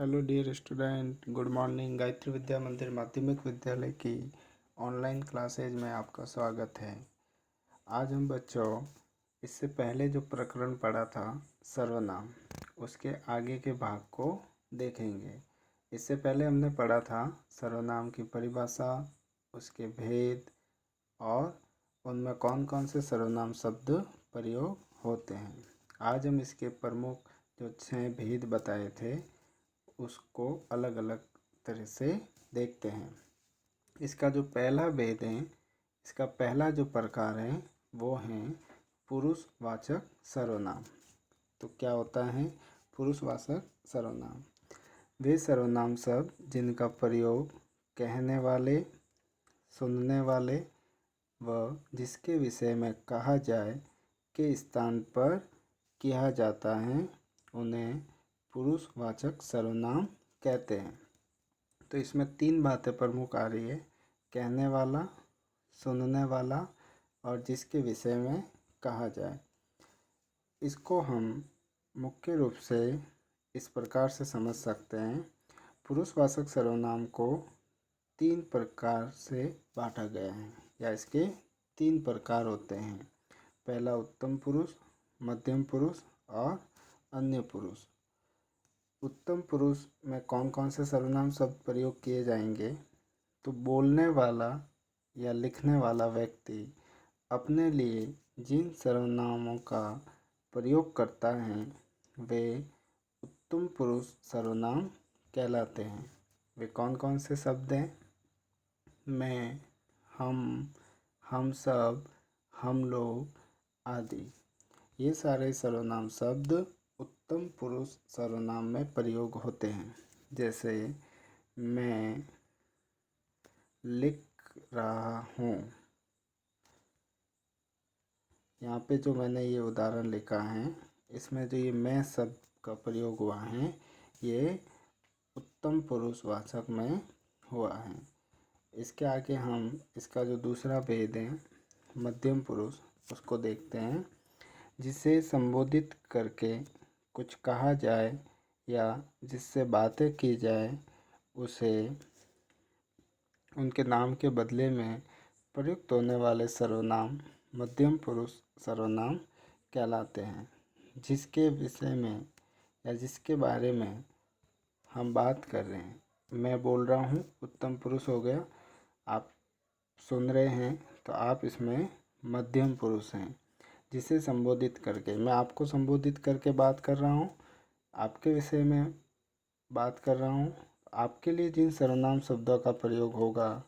Hello dear student, good morning. Gayatri Vidya Mandir Madhyamik विद्यालय की online classes में आपका स्वागत है। आज हम बच्चों इससे पहले जो प्रकरण पढ़ा था सर्वनाम, उसके आगे के भाग को देखेंगे। इससे पहले हमने पढ़ा था सर्वनाम की परिभाषा, उसके भेद और उनमें कौन कौन से सर्वनाम शब्द प्रयोग होते हैं। आज हम इसके प्रमुख जो 6 भेद बताए थे उसको अलग अलग तरह से देखते हैं। इसका जो पहला भेद है, इसका पहला जो प्रकार है वो है पुरुषवाचक सर्वनाम। तो क्या होता है पुरुषवाचक सर्वनाम? वे सर्वनाम शब्द जिनका प्रयोग कहने वाले, सुनने वाले व जिसके विषय में कहा जाए के स्थान पर किया जाता है उन्हें पुरुषवाचक सर्वनाम कहते हैं। तो इसमें 3 बातें प्रमुख आ रही है: कहने वाला, सुनने वाला और जिसके विषय में कहा जाए। इसको हम मुख्य रूप से इस प्रकार से समझ सकते हैं। पुरुषवाचक सर्वनाम को 3 प्रकार से बांटा गया है, या इसके 3 प्रकार होते हैं। पहला उत्तम पुरुष, मध्यम पुरुष और अन्य पुरुष। उत्तम पुरुष में कौन कौन से सर्वनाम शब्द प्रयोग किए जाएंगे? तो बोलने वाला या लिखने वाला व्यक्ति अपने लिए जिन सर्वनामों का प्रयोग करता है वे उत्तम पुरुष सर्वनाम कहलाते हैं। वे कौन कौन से शब्द हैं? मैं, हम सब, हम लोग आदि। ये सारे सर्वनाम शब्द उत्तम पुरुष सर्वनाम में प्रयोग होते हैं। जैसे मैं लिख रहा हूँ। यहाँ पे जो मैंने ये उदाहरण लिखा है, इसमें जो ये मैं शब्द का प्रयोग हुआ है ये उत्तम पुरुषवाचक में हुआ है। इसके आगे हम इसका जो दूसरा भेद है मध्यम पुरुष, उसको देखते हैं। जिसे संबोधित करके कुछ कहा जाए या जिससे बातें की जाए उसे उनके नाम के बदले में प्रयुक्त होने वाले सर्वनाम मध्यम पुरुष सर्वनाम कहलाते हैं। जिसके विषय में या जिसके बारे में हम बात कर रहे हैं, मैं बोल रहा हूँ उत्तम पुरुष हो गया, आप सुन रहे हैं तो आप इसमें मध्यम पुरुष हैं। जिसे संबोधित करके, मैं आपको संबोधित करके बात कर रहा हूँ, आपके विषय में बात कर रहा हूँ, आपके लिए जिन सर्वनाम शब्दों का प्रयोग होगा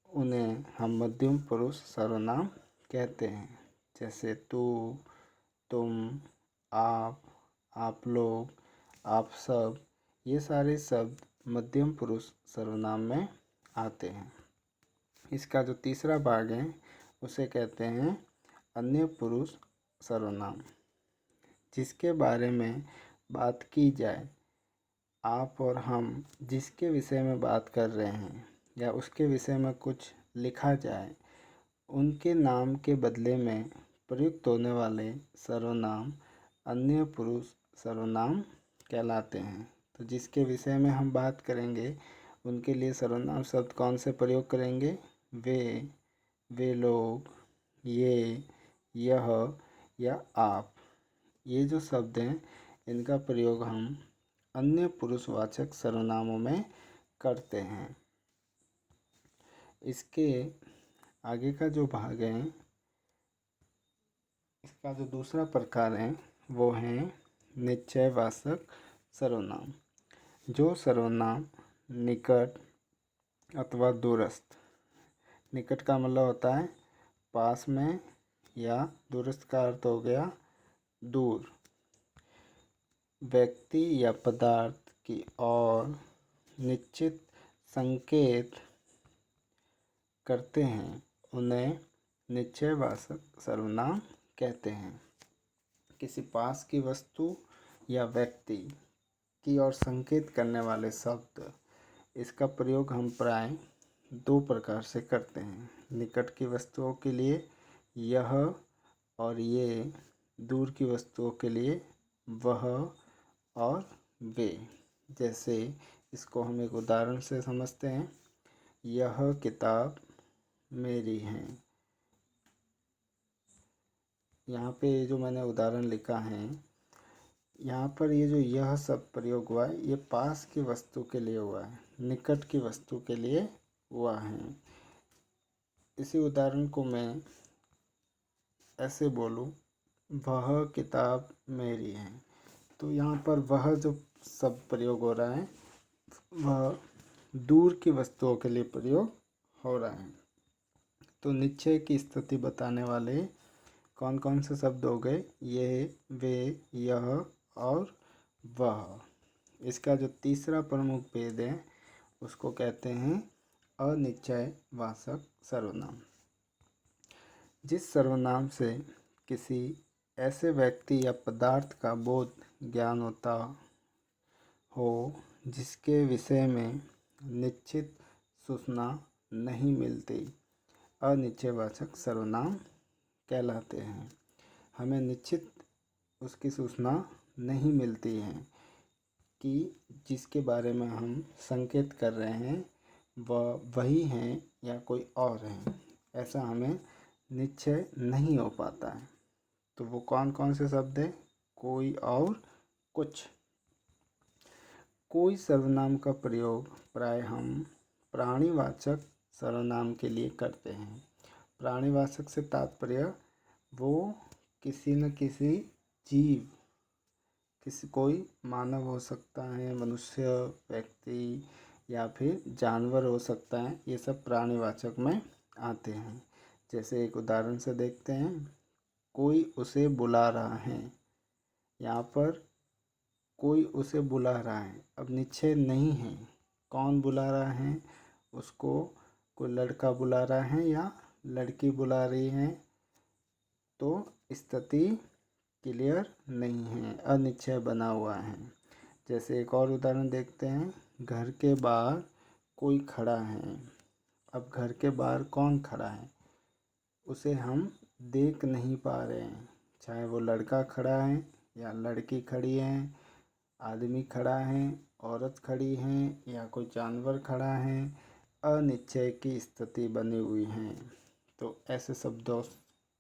उन्हें हम मध्यम पुरुष सर्वनाम कहते हैं। जैसे तू, तुम, आप लोग, आप सब, ये सारे शब्द मध्यम पुरुष सर्वनाम में आते हैं। इसका जो तीसरा भाग है उसे कहते हैं अन्य पुरुष सर्वनाम। जिसके बारे में बात की जाए, आप और हम जिसके विषय में बात कर रहे हैं या उसके विषय में कुछ लिखा जाए, उनके नाम के बदले में प्रयुक्त होने वाले सर्वनाम अन्य पुरुष सर्वनाम कहलाते हैं। तो जिसके विषय में हम बात करेंगे उनके लिए सर्वनाम शब्द कौन से प्रयोग करेंगे? वे लोग, ये, यह या आप। ये जो शब्द हैं इनका प्रयोग हम अन्य पुरुषवाचक सर्वनामों में करते हैं। इसके आगे का जो भाग है, इसका जो दूसरा प्रकार है वो है निश्चयवाचक सर्वनाम। जो सर्वनाम निकट अथवा दूरस्थ, निकट का मतलब होता है पास में, या दूरस्थ का अर्थ हो गया दूर, व्यक्ति या पदार्थ की ओर निश्चित संकेत करते हैं उन्हें निश्चयवाचक सर्वनाम कहते हैं। किसी पास की वस्तु या व्यक्ति की ओर संकेत करने वाले शब्द, इसका प्रयोग हम प्राय 2 प्रकार से करते हैं। निकट की वस्तुओं के लिए यह और ये, दूर की वस्तुओं के लिए वह और वे। जैसे इसको हम एक उदाहरण से समझते हैं। यह किताब मेरी है। यहाँ पे जो मैंने उदाहरण लिखा है, यहाँ पर ये जो यह शब्द प्रयोग हुआ है, ये पास की वस्तु के लिए हुआ है, निकट की वस्तु के लिए हुआ है। इसी उदाहरण को मैं ऐसे बोलूँ, वह किताब मेरी है। तो यहाँ पर वह जो शब्द प्रयोग हो रहा है, वह दूर की वस्तुओं के लिए प्रयोग हो रहा है। तो निश्चय की स्थिति बताने वाले कौन कौन से शब्द हो गए? ये, वे, यह और वह। इसका जो तीसरा प्रमुख भेद है, उसको कहते हैं अनिश्चयवाचक सर्वनाम। जिस सर्वनाम से किसी ऐसे व्यक्ति या पदार्थ का बोध ज्ञान होता हो जिसके विषय में निश्चित सूचना नहीं मिलती, अनिश्चयवाचक सर्वनाम कहलाते हैं। हमें निश्चित उसकी सूचना नहीं मिलती है कि जिसके बारे में हम संकेत कर रहे हैं वह वही हैं या कोई और हैं, ऐसा हमें निश्चय नहीं हो पाता है। तो वो कौन कौन से शब्द हैं? कोई और कुछ। कोई सर्वनाम का प्रयोग प्राय हम प्राणीवाचक सर्वनाम के लिए करते हैं। प्राणीवाचक से तात्पर्य वो किसी न किसी जीव, किसी कोई मानव हो सकता है, मनुष्य, व्यक्ति या फिर जानवर हो सकता है, ये सब प्राणीवाचक में आते हैं। जैसे एक उदाहरण से देखते हैं, कोई उसे बुला रहा है। यहाँ पर कोई उसे बुला रहा है, अब निश्चय नहीं है कौन बुला रहा है उसको। कोई लड़का बुला रहा है या लड़की बुला रही है, तो स्थिति क्लियर नहीं है, अनिश्चय बना हुआ है। जैसे एक और उदाहरण देखते हैं, घर के बाहर कोई खड़ा है। अब घर के बाहर कौन खड़ा है उसे हम देख नहीं पा रहे हैं, चाहे वो लड़का खड़ा है या लड़की खड़ी है, आदमी खड़ा है, औरत खड़ी है या कोई जानवर खड़ा है, अनिश्चय की स्थिति बनी हुई है। तो ऐसे शब्दों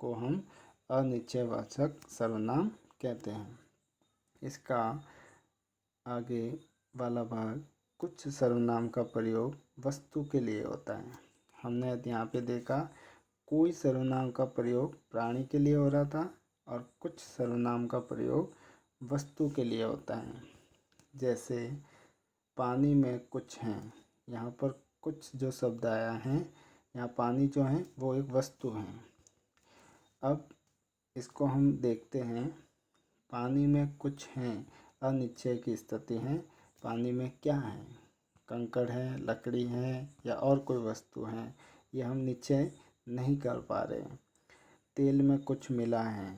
को हम अनिश्चयवाचक सर्वनाम कहते हैं। इसका आगे वाला भाग, कुछ सर्वनाम का प्रयोग वस्तु के लिए होता है। हमने यहाँ पे देखा कोई सर्वनाम का प्रयोग प्राणी के लिए हो रहा था और कुछ सर्वनाम का प्रयोग वस्तु के लिए होता है। जैसे पानी में कुछ हैं, यहाँ पर कुछ जो शब्द आया है, यहाँ पानी जो है वो एक वस्तु है। अब इसको हम देखते हैं, पानी में कुछ हैं, अनिश्चय की स्थिति है। पानी में क्या है? कंकड़ है, लकड़ी है या और कोई वस्तु है, ये हम निश्चय नहीं कर पा रहे हैं। तेल में कुछ मिला है,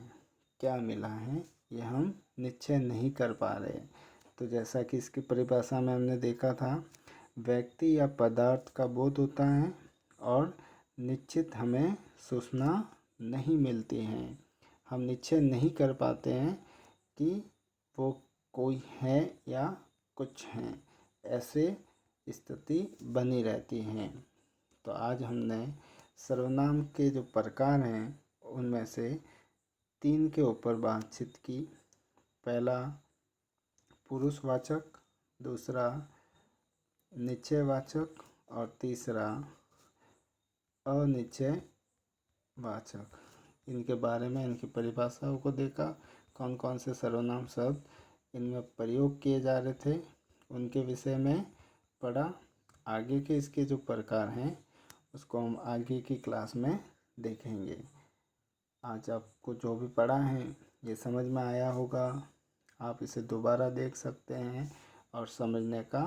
क्या मिला है, ये हम निश्चय नहीं कर पा रहे। तो जैसा कि इसकी परिभाषा में हमने देखा था, व्यक्ति या पदार्थ का बोध होता है और निश्चित हमें सूचना नहीं मिलती है। हम निश्चय नहीं कर पाते हैं कि वो कोई है या कुछ है, ऐसे स्थिति बनी रहती है। तो आज हमने सर्वनाम के जो प्रकार हैं उनमें से 3 के ऊपर बातचीत की। पहला पुरुषवाचक, दूसरा निश्चयवाचक और तीसरा अनिश्चयवाचक। इनके बारे में, इनकी परिभाषाओं को देखा, कौन कौन से सर्वनाम शब्द इनमें प्रयोग किए जा रहे थे उनके विषय में पढ़ा। आगे के इसके जो प्रकार हैं उसको हम आगे की क्लास में देखेंगे। आज आपको जो भी पढ़ा है ये समझ में आया होगा। आप इसे दोबारा देख सकते हैं और समझने का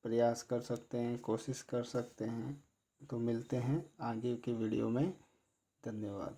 प्रयास कर सकते हैं, कोशिश कर सकते हैं। तो मिलते हैं आगे की वीडियो में। धन्यवाद।